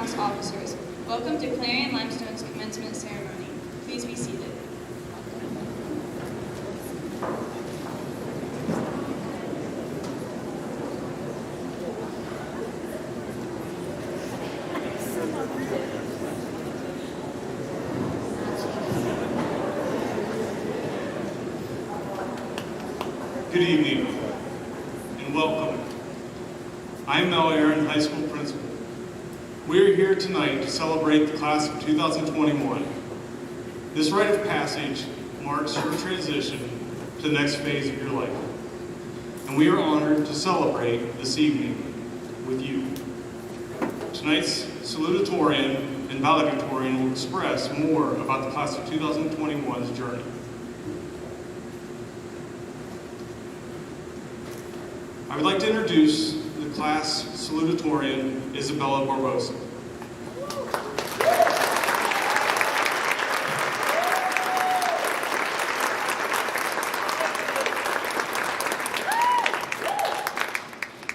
House officers. Welcome to Clarion-Limestone's commencement ceremony. Please be seated. Good evening and welcome. I'm Aaron, High School Principal. We are here tonight to celebrate the class of 2021. This rite of passage marks your transition to the next phase of your life. And we are honored to celebrate this evening with you. Tonight's Salutatorian and Valedictorian will express more about the class of 2021's journey. I would like to introduce the class salutatorian, Isabella Barbosa.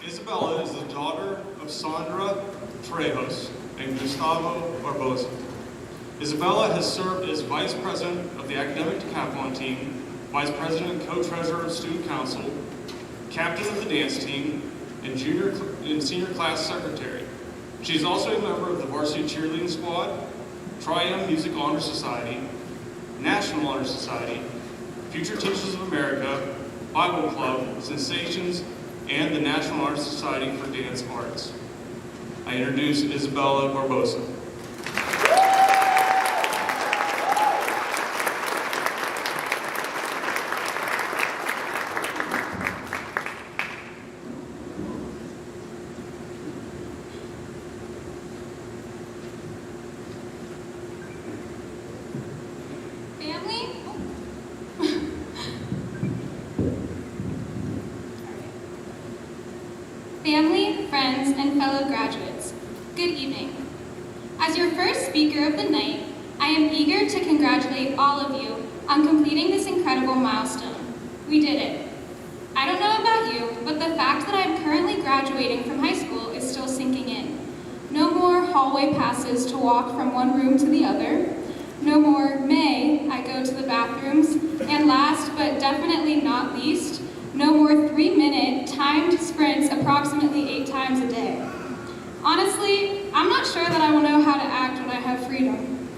Isabella is the daughter of Sandra Trejos and Gustavo Barbosa. Isabella has served as Vice President of the Academic Decathlon Team, Vice President and Co-Treasurer of Student Council, Captain of the dance team, and junior and senior class secretary. She is also a member of the varsity cheerleading squad, Tri-M Music Honor Society, National Honor Society, Future Teachers of America, Bible Club, Sensations, and the National Honor Society for Dance Arts. I introduce Isabella Barbosa. Family, friends, and fellow graduates, good evening. As your first speaker of the night, I am eager to congratulate all of you on completing this incredible milestone. We did it. I don't know about you, but the fact that I am currently graduating from high school is still sinking in. No more hallway passes to walk from one room to the other. No more may I go to the bathrooms. And last but definitely not least, no more 3-minute timed sprints approximately 8 times a day. Honestly, I'm not sure that I will know how to act when I have freedom.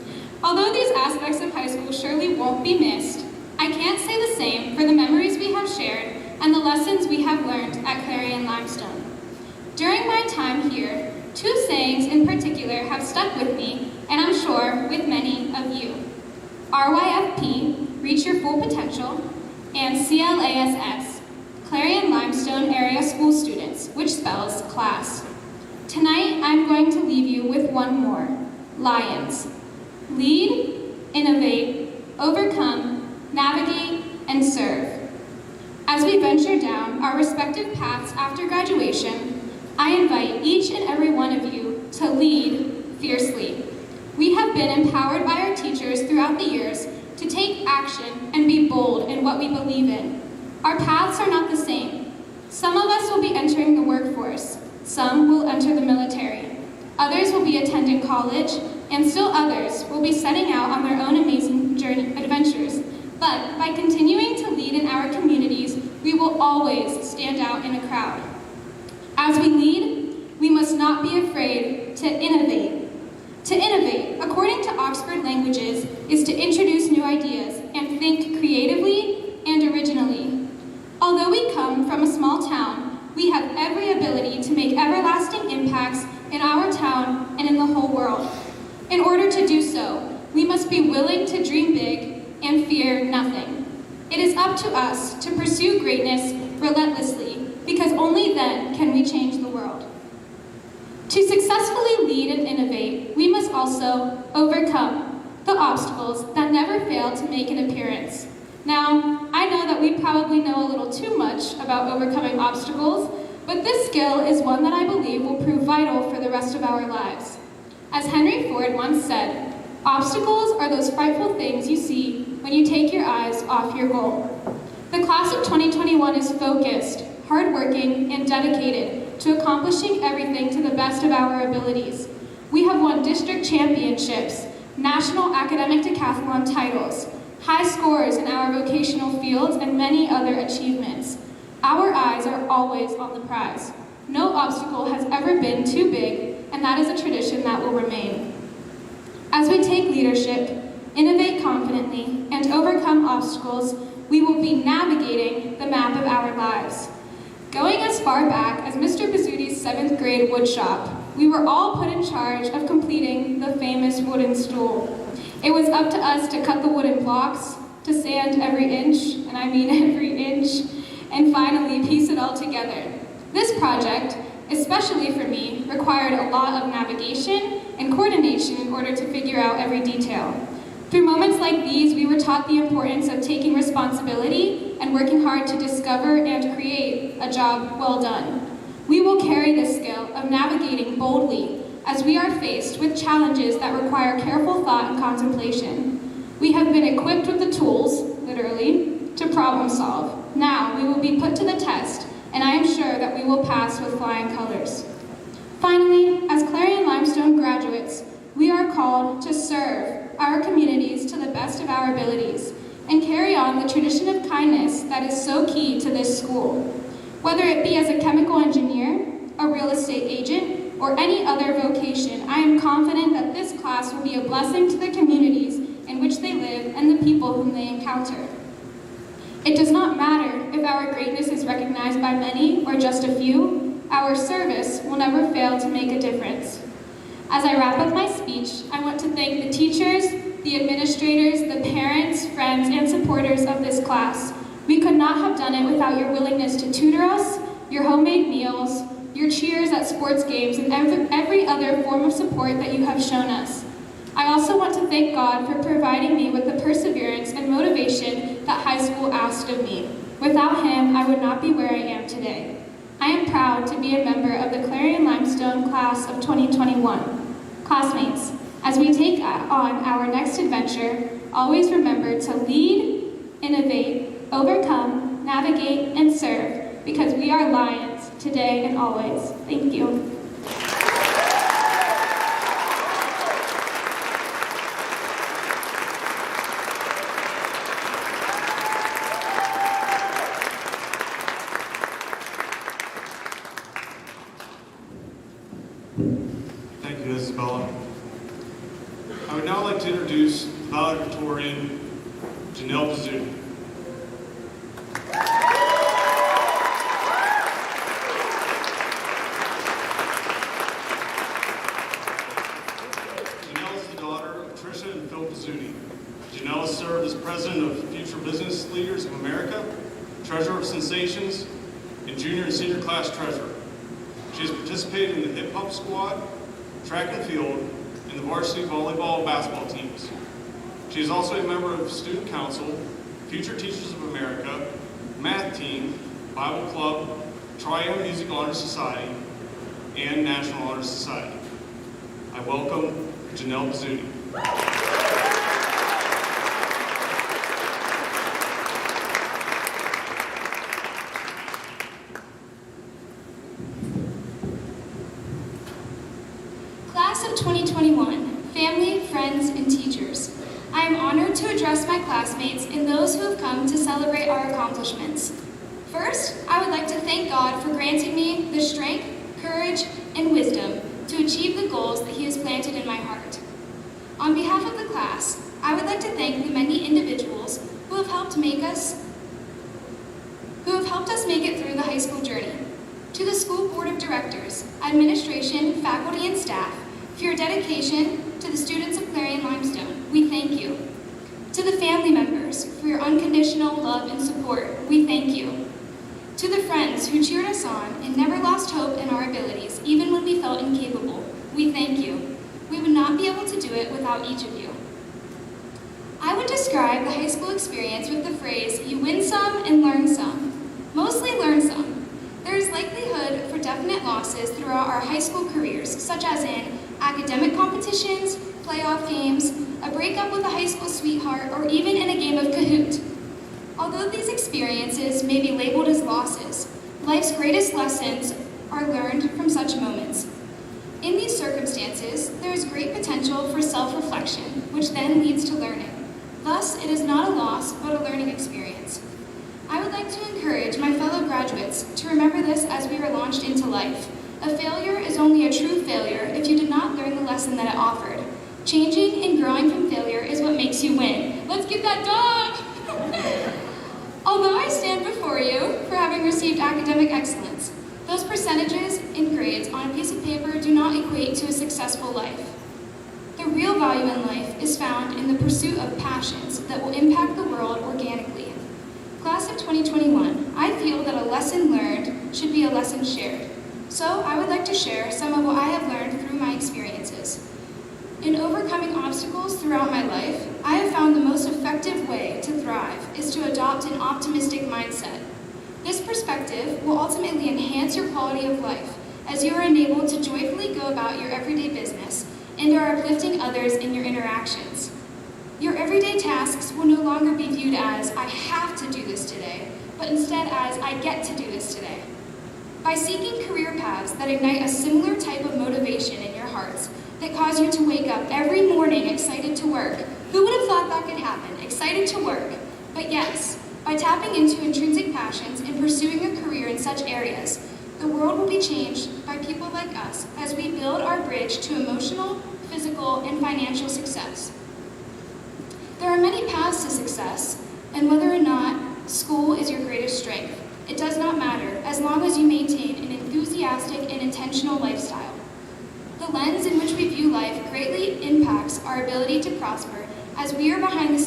Although these aspects of high school surely won't be missed, I can't say the same for the memories we have shared and the lessons we have learned at Clarion-Limestone. During my time here, 2 sayings in particular have stuck with me, and I'm sure with many of you. RYFP, reach your full potential, and CLASS, Clarion-Limestone Area School Students, which spells class. Tonight, I'm going to leave you with one more, LIONS. Lead, innovate, overcome, navigate, and serve. As we venture down our respective paths after graduation, I invite each and every one of you to lead fiercely. We have been empowered by our teachers throughout the years to take action and be bold in what we believe in. Our paths are not the same. Some of us will be entering the workforce. Some will enter the military. Others will be attending college, and still others will be setting out on their own amazing adventures. But by continuing to lead in our communities, we will always stand out in a crowd. As we lead, we must not be afraid to innovate. To innovate, according to Oxford Languages, is to introduce new ideas and think creatively and originally. Although we come from a small town, we have every ability to make everlasting impacts in our town and in the whole world. In order to do so, we must be willing to dream big and fear nothing. It is up to us to pursue greatness relentlessly, because only then can we change the world. To successfully lead and innovate, we must also overcome the obstacles that never fail to make an appearance. Now, I know that we probably know a little too much about overcoming obstacles, but this skill is one that I believe will prove vital for the rest of our lives. As Henry Ford once said, obstacles are those frightful things you see when you take your eyes off your goal. The class of 2021 is focused, hardworking, and dedicated to accomplishing everything to the best of our abilities. We have won district championships, national academic decathlon titles, high scores in our vocational fields, and many other achievements. Our eyes are always on the prize. No obstacle has ever been too big, and that is a tradition that will remain. As we take leadership, innovate confidently, and overcome obstacles, we will be navigating the map of our lives. Going as far back as Mr. Bizzuti's 7th grade woodshop, we were all put in charge of completing the famous wooden stool. It was up to us to cut the wooden blocks, to sand every inch, and I mean every inch, and finally piece it all together. This project, especially for me, required a lot of navigation and coordination in order to figure out every detail. Through moments like these, we were taught the importance of taking responsibility and working hard to discover and create a job well done. We will carry this skill of navigating boldly as we are faced with challenges that require careful thought and contemplation. We have been equipped with the tools, literally, to problem solve. Now we will be put to the test, and I am sure that we will pass with flying colors. Finally, as Clarion-Limestone graduates, we are called to serve our communities to the best of our abilities and carry on the tradition of kindness that is so key to this school. Whether it be as a chemical engineer, a real estate agent, or any other vocation, I am confident that this class will be a blessing to the communities in which they live and the people whom they encounter. It does not matter if our greatness is recognized by many or just a few, our service will never fail to make a difference. As I wrap up my speech, I want to thank the teachers, the administrators, the parents, friends, and supporters of this class. We could not have done it without your willingness to tutor us, your homemade meals, your cheers at sports games, and every other form of support that you have shown us. I also want to thank God for providing me with the perseverance and motivation that high school asked of me. Without him, I would not be where I am today. I am proud to be a member of the Clarion-Limestone class of 2021. Classmates, as we take on our next adventure, always remember to lead, innovate, overcome, navigate, and serve, because we are lions today and always. Thank you. Thank you, Isabella. I would now like to introduce the valedictorian, Janelle Bizzuti. Janelle is the daughter of Tricia and Phil Bizzuti. Janelle has served as president of Future Business Leaders of America, treasurer of Sensations, and junior and senior class treasurer. She has participated in the hip hop squad, track and field, and the varsity volleyball and basketball teams. She is also a member of Student Council, Future Teachers of America, Math Team, Bible Club, Triumph Music Honor Society, and National Honor Society. I welcome Janelle Bizzuti. Class of 2021, family, friends, and teachers. I am honored to address my classmates and those who have come to celebrate our accomplishments. First, I would like to thank God for granting me the strength, courage, and wisdom to achieve the goals that He has planted in my heart. On behalf of the class, I would like to thank the many individuals who have helped us make it through the high school journey. To the school board of directors, administration, faculty, and staff, for your dedication to the students of Clarion-Limestone, we thank you. To the family members, for your unconditional love and support, we thank you. To the friends who cheered us on and never lost hope in our abilities, even when we felt incapable, we thank you. We would not be able to do it without each of you. I would describe the high school experience with the phrase, you win some and learn some. Mostly learn some. There is likelihood for definite losses throughout our high school careers, such as in academic competitions, playoff games, a breakup with a high school sweetheart, or even in a game of Kahoot. Although these experiences may be labeled as losses, life's greatest lessons are learned from such moments. In these circumstances, there is great potential for self-reflection, which then leads to learning. Thus, it is not a loss, but a learning experience. I would like to encourage my fellow graduates to remember this as we are launched into life. A failure is only a true failure if you did not learn the lesson that it offered. Changing and growing from failure is what makes you win. Let's get that dog! Although I stand before you for having received academic excellence, those percentages in grades on a piece of paper do not equate to a successful life. The real value in life is found in the pursuit of passions that will impact the world organically. Class of 2021, I feel that a lesson learned should be a lesson shared. So I would like to share some of what I have learned through my experiences. In overcoming obstacles throughout my life, I have found the most effective way to thrive is to adopt an optimistic mindset. This perspective will ultimately enhance your quality of life as you are enabled to joyfully go about your everyday business and are uplifting others in your interactions. Your everyday tasks will no longer be viewed as, I have to do this today, but instead as, I get to do this today. By seeking career paths that ignite a similar type of motivation in your hearts, that cause you to wake up every morning excited to work. Who would have thought that could happen? Excited to work. But yes, by tapping into intrinsic passions and pursuing a career in such areas, the world will be changed by people like us as we build our bridge to emotional, physical, and financial success. There are many paths to success, and whether or not school is your greatest strength, it does not matter as long as you maintain an enthusiastic and intentional lifestyle. The lens in which we view life greatly impacts our ability to prosper as we are behind the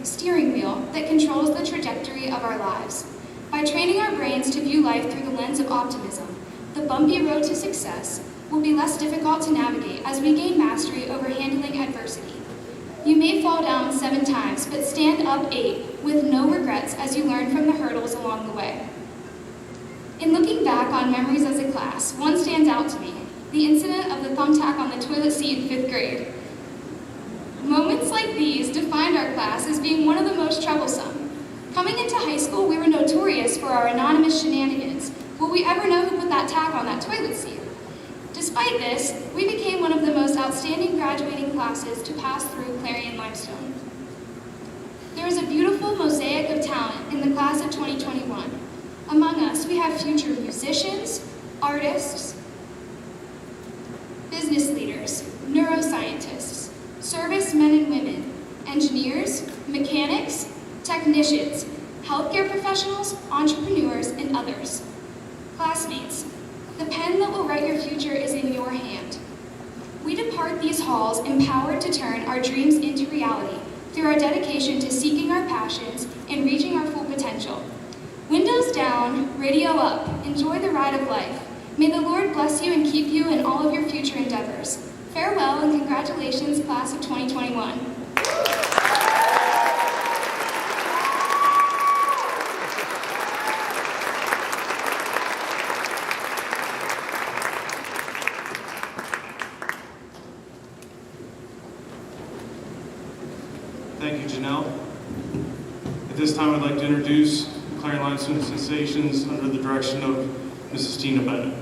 steering wheel that controls the trajectory of our lives. By training our brains to view life through the lens of optimism, the bumpy road to success will be less difficult to navigate as we gain mastery over handling adversity. You may fall down 7 times, but stand up 8 with no regrets as you learn from the hurdles along the way. In looking back on memories as a class, one stands out to me. The incident of the thumbtack on the toilet seat in 5th grade. Moments like these defined our class as being one of the most troublesome. Coming into high school, we were notorious for our anonymous shenanigans. Will we ever know who put that tack on that toilet seat? Despite this, we became one of the most outstanding graduating classes to pass through Clarion-Limestone. There is a beautiful mosaic of talent in the class of 2021. Among us, we have future musicians, artists, business leaders, neuroscientists, servicemen and women, engineers, mechanics, technicians, healthcare professionals, entrepreneurs, and others. Classmates, the pen that will write your future is in your hand. We depart these halls empowered to turn our dreams into reality through our dedication to seeking our passions and reaching our full potential. Windows down, radio up, enjoy the ride of life. May the Lord bless you and keep you in all of your future endeavors. Farewell and congratulations, class of 2021. Thank you, Janelle. At this time, I'd like to introduce Clarion-Limestone Sensations under the direction of Mrs. Tina Bennett.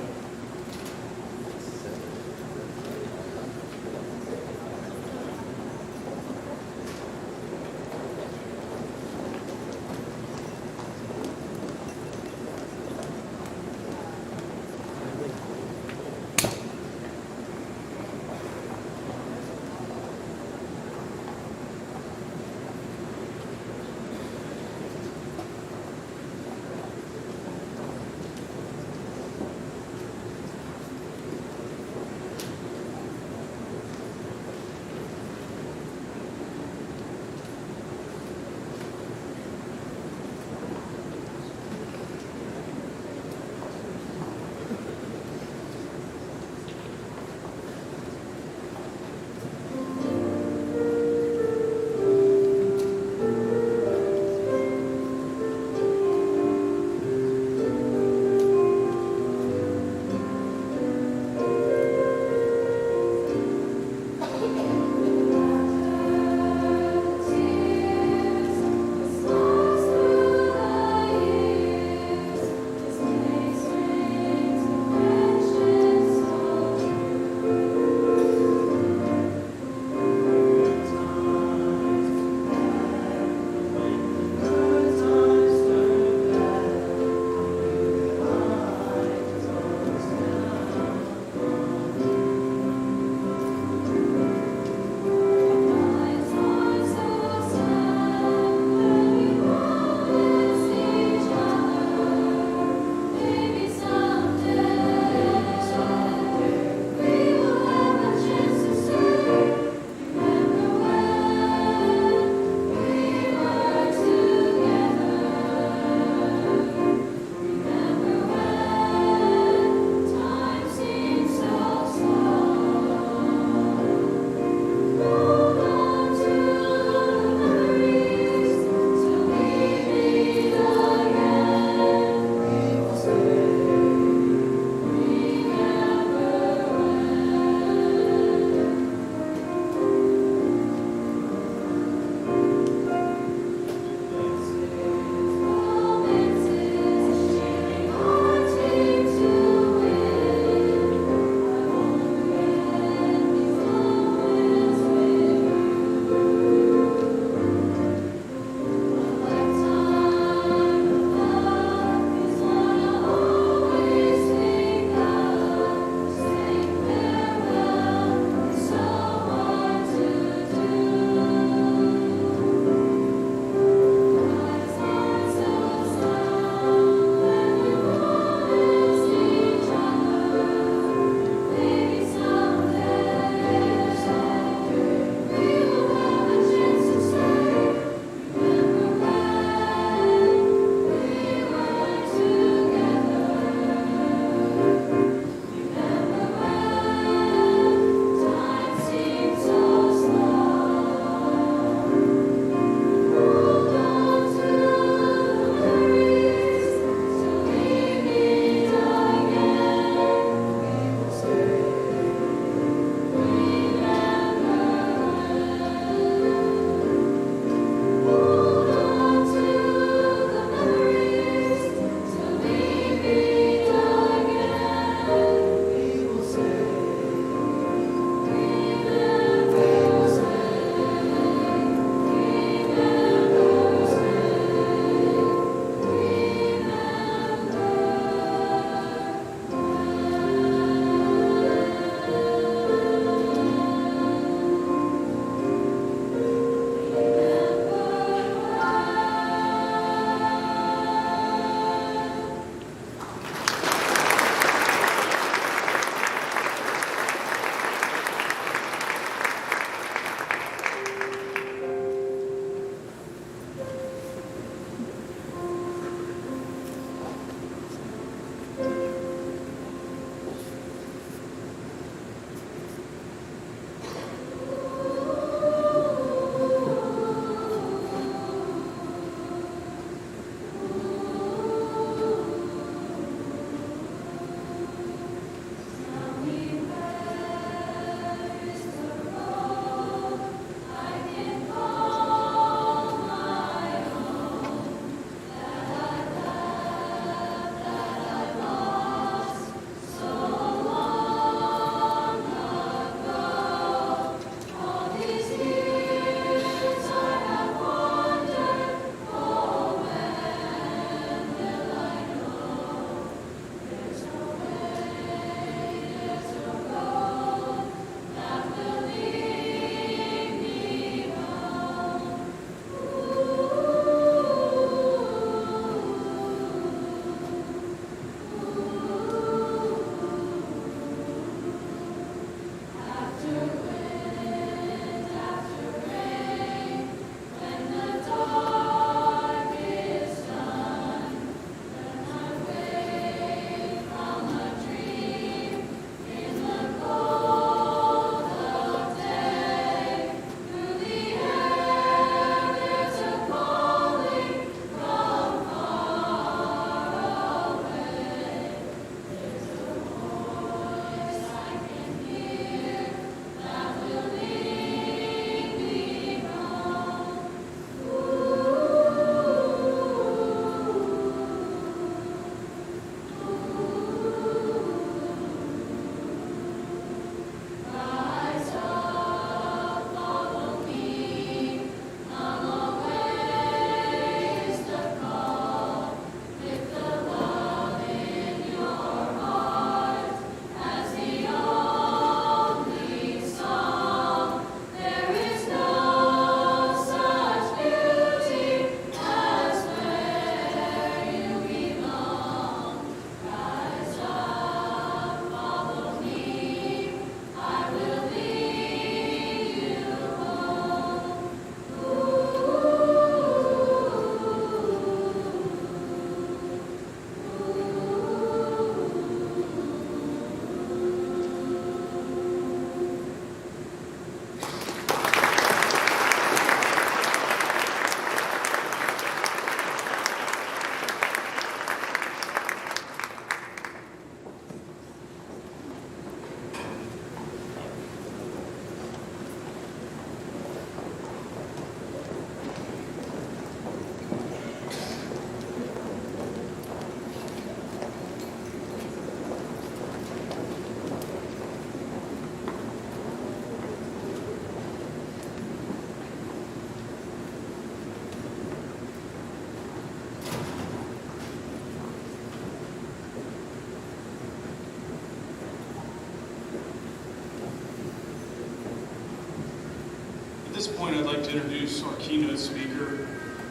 this point, I'd like to introduce our keynote speaker,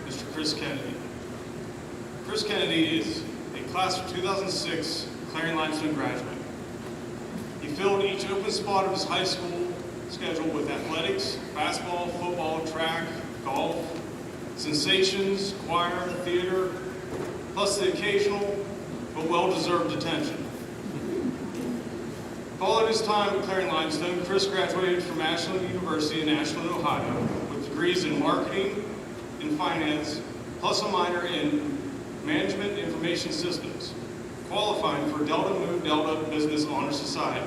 Mr. Chris Kennedy. Chris Kennedy is a class of 2006 Clarion-Limestone graduate. He filled each open spot of his high school schedule with athletics, basketball, football, track, golf, sensations, choir, theater, plus the occasional but well-deserved attention. Following his time at Clarion-Limestone, Chris graduated from Ashland University in Ashland, Ohio, with degrees in marketing and finance, plus a minor in management information systems, qualifying for Delta Mu Delta Business Honor Society.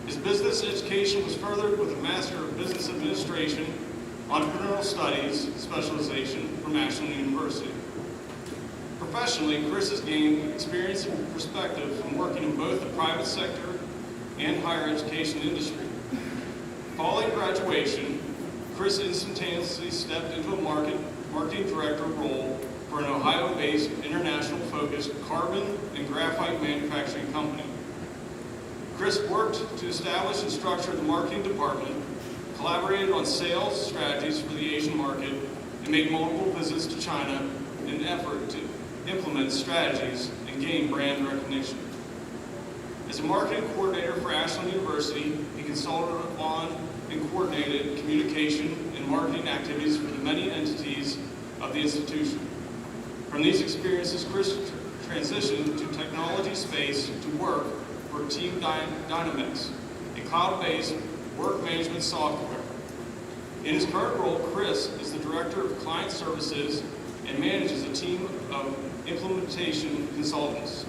His business education was furthered with a Master of Business Administration, Entrepreneurial Studies specialization from Ashland University. Professionally, Chris has gained experience and perspective from working in both the private sector and higher education industry. Following graduation, Chris instantaneously stepped into a marketing director role for an Ohio-based, international-focused carbon and graphite manufacturing company. Chris worked to establish and structure the marketing department, collaborated on sales strategies for the Asian market, and made multiple visits to China in an effort to implement strategies and gain brand recognition. As a marketing coordinator for Ashland University, he consulted on and coordinated communication and marketing activities for the many entities of the institution. From these experiences, Chris transitioned to technology space to work for Team Dynamics, a cloud-based work management software. In his current role, Chris is the Director of Client Services and manages a team of implementation consultants.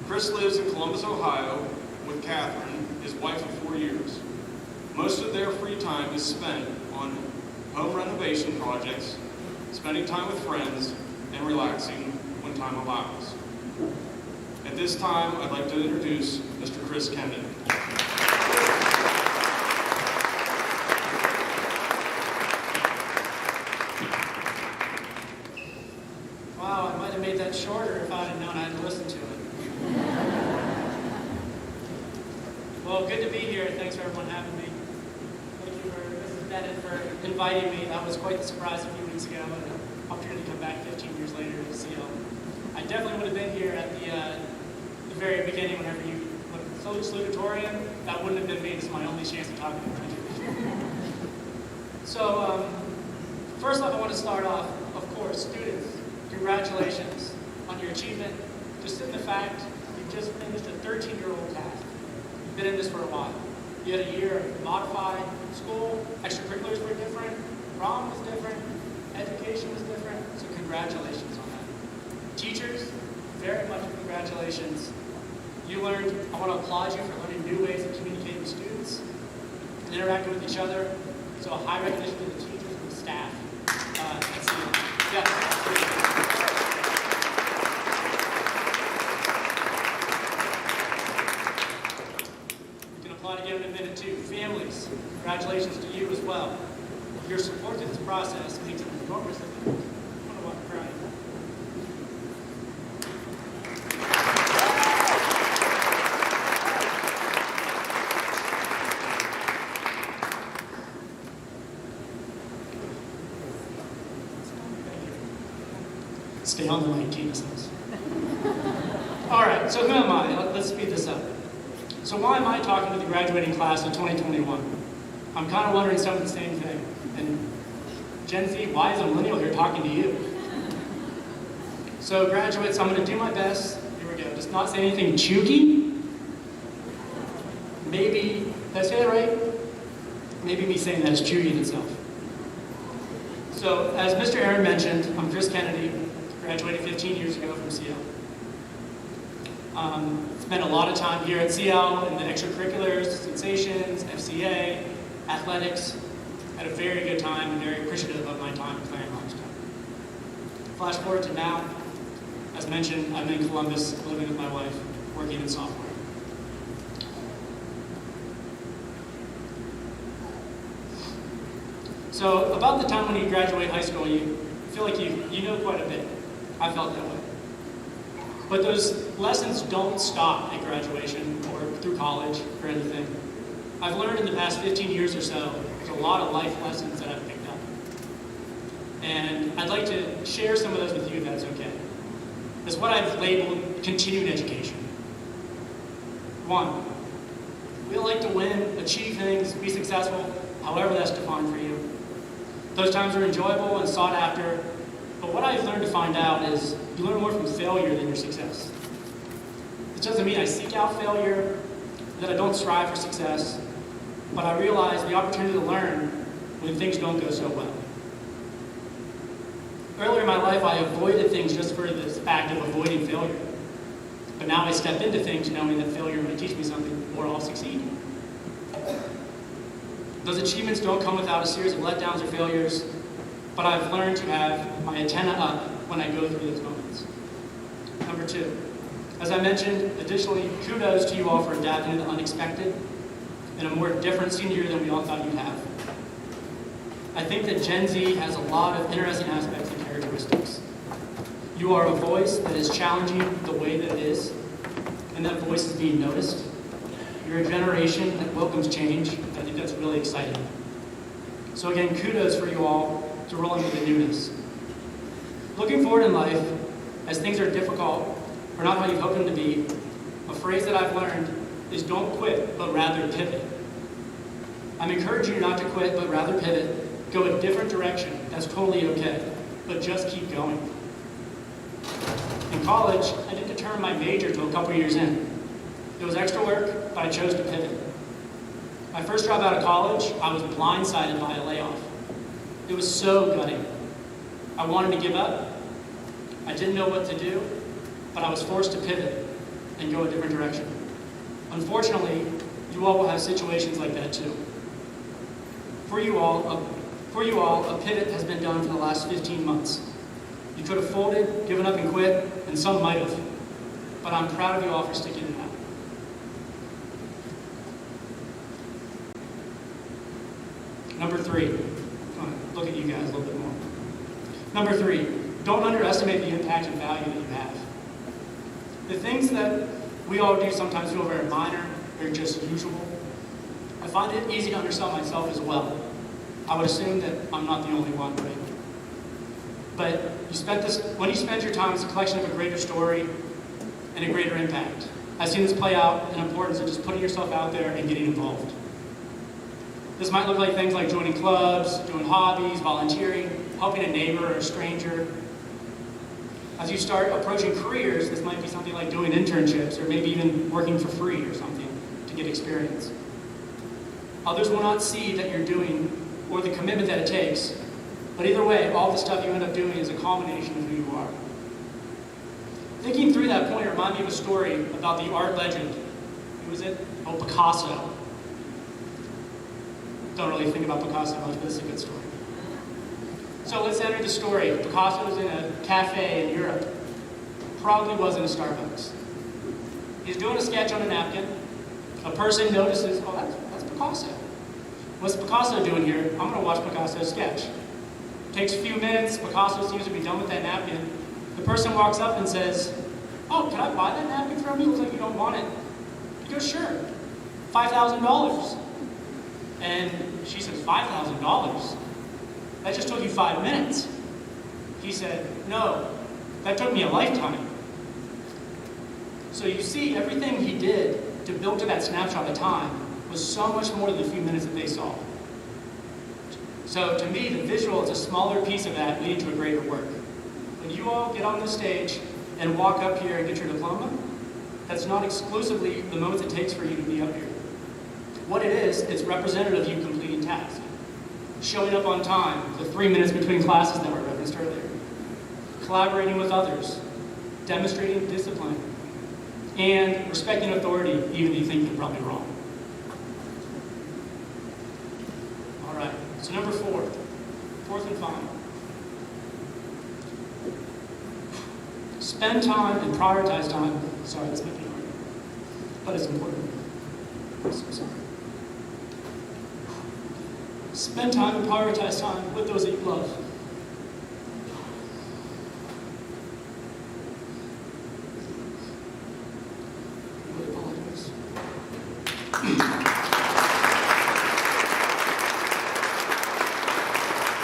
Chris lives in Columbus, Ohio with Catherine, his wife of 4 years. Most of their free time is spent on home renovation projects, spending time with friends, and relaxing when time allows. At this time, I'd like to introduce Mr. Chris Kennedy. Wow, I might have made that shorter if I had known I had to listen to it. Well, good to be here. Thanks for everyone having me. Thank you for Mrs. Bennett for inviting me. That was quite the surprise a few weeks ago, and an opportunity to come back 15 years later to see you. I definitely would have been here at the very beginning whenever you went Salutatorian. That wouldn't have been me. This is my only chance to talk about graduation. So, first off, I want to start off, of course, students, congratulations on your achievement. Just in the fact you just finished a 13-year-old task. You've been in this for a while. You had a year of modified school, extracurriculars were different, prom was different, education was different, so congratulations on that. Teachers, very much congratulations. You learned, I want to applaud you for learning new ways of communicating with students and interacting with each other, so a high recognition to the teachers and the staff. We can applaud again in a minute too. Families, congratulations to you as well. Your support through this process makes an enormous difference. I don't know why I'm crying. Stay on the line, Jesus. All right, so who am I? Let's speed this up. So why am I talking to the graduating class of 2021? I'm kind of wondering some of the same thing. And Gen Z, why is a millennial here talking to you? So graduates, I'm going to do my best. Here we go. Just not say anything chooky. Maybe, did I say that right? Maybe me saying that is chooky in itself. So as Mr. Aaron mentioned, I'm Chris Kennedy. Graduated 15 years ago from CL. Spent a lot of time here at CL in the extracurriculars, sensations, FCA, athletics. Had a very good time and very appreciative of my time at Clarion-Limestone. Flash forward to now. As mentioned, I'm in Columbus, living with my wife, working in software. So about the time when you graduate high school, you feel like you know quite a bit. I felt that way. But those lessons don't stop at graduation or through college or anything. I've learned in the past 15 years or so There's a lot of life lessons that I've picked up. And I'd like to share some of those with you if that's okay. It's what I've labeled continued education. 1, we like to win, achieve things, be successful, however that's defined for you. Those times are enjoyable and sought after, but what I've learned to find out is you learn more from failure than your success. This doesn't mean I seek out failure, that I don't strive for success, but I realize the opportunity to learn when things don't go so well. Earlier in my life, I avoided things just for the fact of avoiding failure. But now I step into things knowing that failure might teach me something or I'll succeed. Those achievements don't come without a series of letdowns or failures, but I've learned to have my antenna up when I go through those moments. Number 2, as I mentioned, additionally, kudos to you all for adapting to the unexpected in a more different senior year than we all thought you'd have. I think that Gen Z has a lot of interesting aspects and characteristics. You are a voice that is challenging the way that it is, and that voice is being noticed. You're a generation that welcomes change. I think that's really exciting. So again, kudos for you all to rolling with the newness. Looking forward in life, as things are difficult, or not how you hope them to be, a phrase that I've learned is don't quit, but rather pivot. I'm encouraging you not to quit, but rather pivot. Go a different direction. That's totally okay, but just keep going. In college, I didn't determine my major until a couple years in. It was extra work, but I chose to pivot. My first job out of college, I was blindsided by a layoff. It was so gutting. I wanted to give up. I didn't know what to do, but I was forced to pivot and go a different direction. Unfortunately, you all will have situations like that too. For you all, a pivot has been done for the last 15 months. You could have folded, given up and quit, and some might have. But I'm proud of you all for sticking it out. Number 3, look at you guys a little bit more. Number 3, don't underestimate the impact and value that you have. The things that we all do sometimes feel very minor or just usual. I find it easy to undersell myself as well. I would assume that I'm not the only one, right? But when you spend your time, it's a collection of a greater story and a greater impact. I've seen this play out in importance of just putting yourself out there and getting involved. This might look like things like joining clubs, doing hobbies, volunteering, helping a neighbor or a stranger. As you start approaching careers, this might be something like doing internships or maybe even working for free or something to get experience. Others will not see that you're doing or the commitment that it takes, but either way, all the stuff you end up doing is a culmination of who you are. Thinking through that point, it reminded me of a story about the art legend. Who was it? Oh, Picasso. Don't really think about Picasso much, but it's a good story. So let's enter the story. Picasso was in a cafe in Europe. Probably wasn't a Starbucks. He's doing a sketch on a napkin. A person notices, oh, that's Picasso. What's Picasso doing here? I'm going to watch Picasso's sketch. Takes a few minutes. Picasso seems to be done with that napkin. The person walks up and says, oh, can I buy that napkin from you? Looks like you don't want it. He goes, sure. $5,000. And she says, $5,000? That just took you 5 minutes. He said, no, that took me a lifetime. So you see, everything he did to build to that snapshot of time was so much more than the few minutes that they saw. So to me, the visual is a smaller piece of that leading to a greater work. When you all get on the stage and walk up here and get your diploma, that's not exclusively the moments it takes for you to be up here. What it is, it's representative of you completing tasks. Showing up on time, the 3 minutes between classes that were referenced earlier. Collaborating with others, demonstrating discipline, and respecting authority, even if you think you're probably wrong. All right, so number 4, fourth and final. Spend time and prioritize time. Sorry, this might be hard, but it's important. I'm so sorry. Spend time and prioritize time with those that you love. I really apologize.